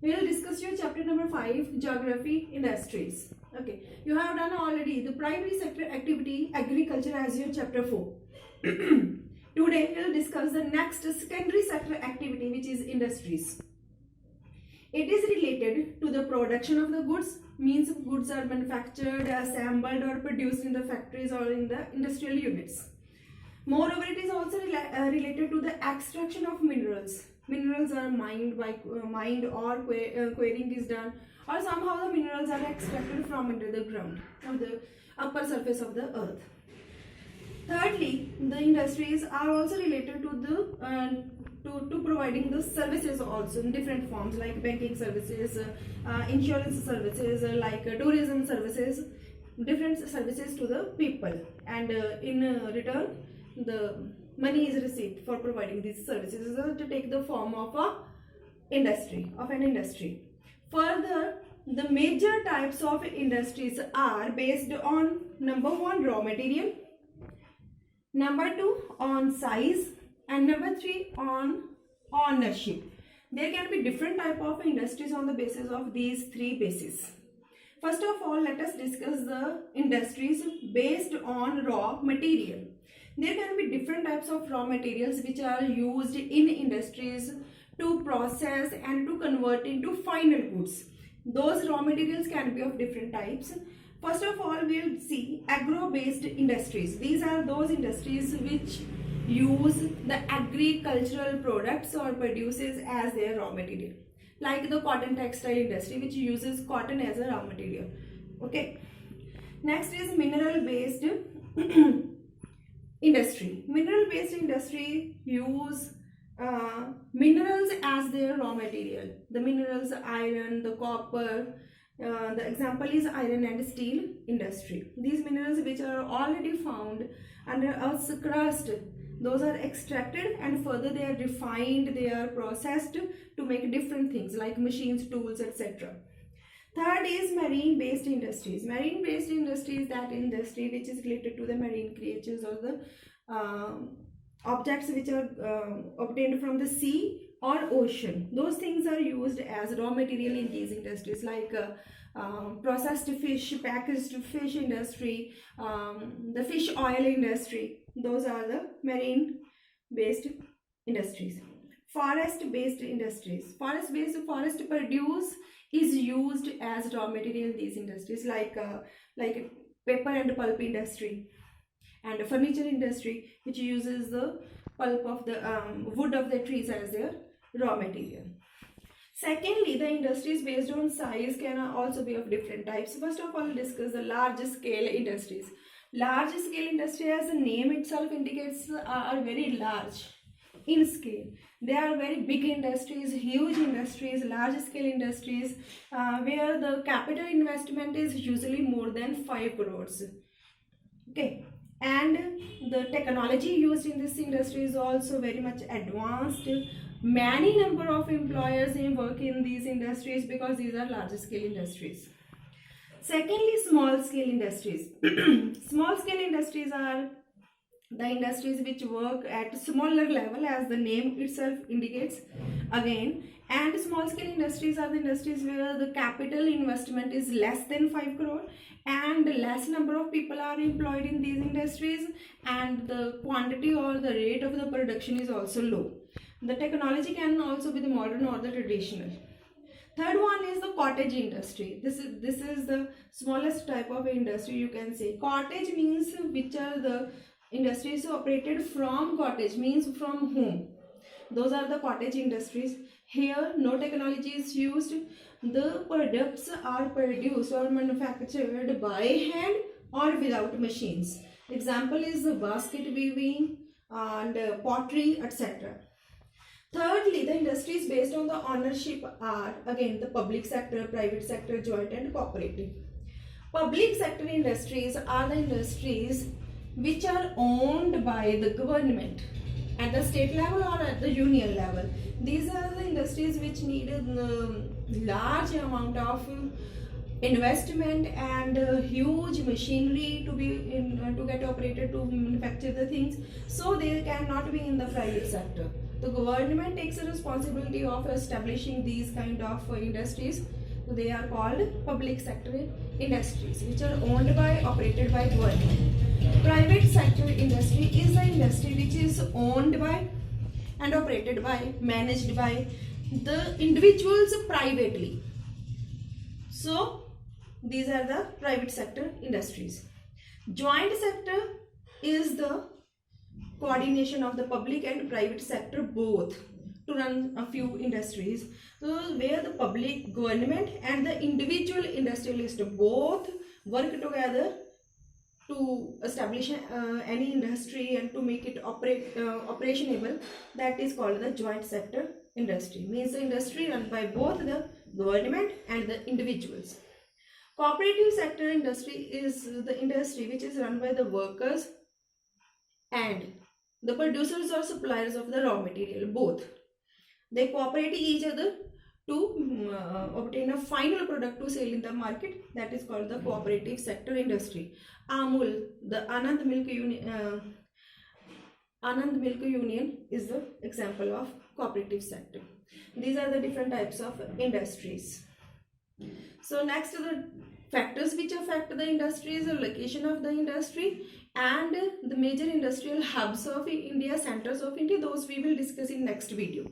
We will discuss your chapter number 5, Geography, Industries. Okay, you have done already the primary sector activity, agriculture as your chapter 4. Today we will discuss the next secondary sector activity, which is industries. It is related to the production of the goods, means goods are manufactured, assembled or produced in the factories or in the industrial units. Moreover, it is also related to the extraction of minerals. Minerals are mined or quarrying is done, or somehow the minerals are extracted from under the ground or the upper surface of the earth. Thirdly, the industries are also related to the to providing the services also in different forms, like banking services, insurance services, like tourism services, different services to the people, and in return the money is received for providing these services to take the form of an industry. Further, the major types of industries are based on number 1, raw material, number 2, on size, and number 3, on ownership. There can be different type of industries on the basis of these 3 bases. First of all, let us discuss the industries based on raw material. There can be different types of raw materials which are used in industries to process and to convert into final goods. Those raw materials can be of different types. First of all, we will see agro-based industries. These are those industries which use the agricultural products or produces as their raw material, like the cotton textile industry, which uses cotton as a raw material. Okay. Next is mineral-based industry. Mineral-based industry use minerals as their raw material. The minerals, iron, the copper. The example is iron and steel industry. These minerals which are already found under Earth's crust, those are extracted and further they are refined, they are processed to make different things like machines, tools, etc. Third is marine-based industries. Marine-based industry is that industry which is related to the marine creatures or the objects which are obtained from the sea or ocean. Those things are used as raw material in these industries, like processed fish, packaged fish industry, the fish oil industry. Those are the marine-based industries. Forest-based industries. Forest produce is used as raw material in these industries, like paper and pulp industry and furniture industry, which uses the pulp of the wood of the trees as their raw material. Secondly, the industries based on size can also be of different types. First of all, discuss the large scale industries. Large scale industry, as the name itself indicates, are very large in scale. They are very big industries, huge industries, large scale industries, where the capital investment is usually more than 5 crores. Okay. And the technology used in this industry is also very much advanced. Many number of employers work in these industries because these are large scale industries. Secondly, small scale industries. Small scale industries are the industries which work at smaller level, as the name itself indicates again. And small scale industries are the industries where the capital investment is less than 5 crore and less number of people are employed in these industries, and the quantity or the rate of the production is also low. The technology can also be the modern or the traditional. Third one is the cottage industry. This is the smallest type of industry, you can say. Cottage means which are the industries operated from cottage, means from home. Those are the cottage industries. Here no technology is used. The products are produced or manufactured by hand or without machines. Example is the basket weaving and pottery, etc. Thirdly, the industries based on the ownership are again the public sector, private sector, joint and cooperative. Public sector industries are the industries which are owned by the government at the state level or at the union level. These are the industries which need a large amount of investment and huge machinery to be to get operated to manufacture the things, so they cannot be in the private sector. The government takes a responsibility of establishing these kind of industries. So they are called public sector industries, which are owned by, operated by government. Private sector industry is the industry which is owned by and operated by, managed by the individuals privately. So these are the private sector industries. Joint sector is the coordination of the public and private sector both to run a few industries. So where the public, government and the individual industrialist both work together to establish any industry and to make it operationable, that is called the joint sector industry. Means the industry run by both the government and the individuals. Cooperative sector industry is the industry which is run by the workers and the producers or suppliers of the raw material, both. They cooperate each other to obtain a final product to sell in the market. That is called the cooperative sector industry. Amul, the Anand Milk Union is the example of cooperative sector. These are the different types of industries. So next, the factors which affect the industry is the location of the industry and the major industrial hubs of India, centers of India. Those we will discuss in next video.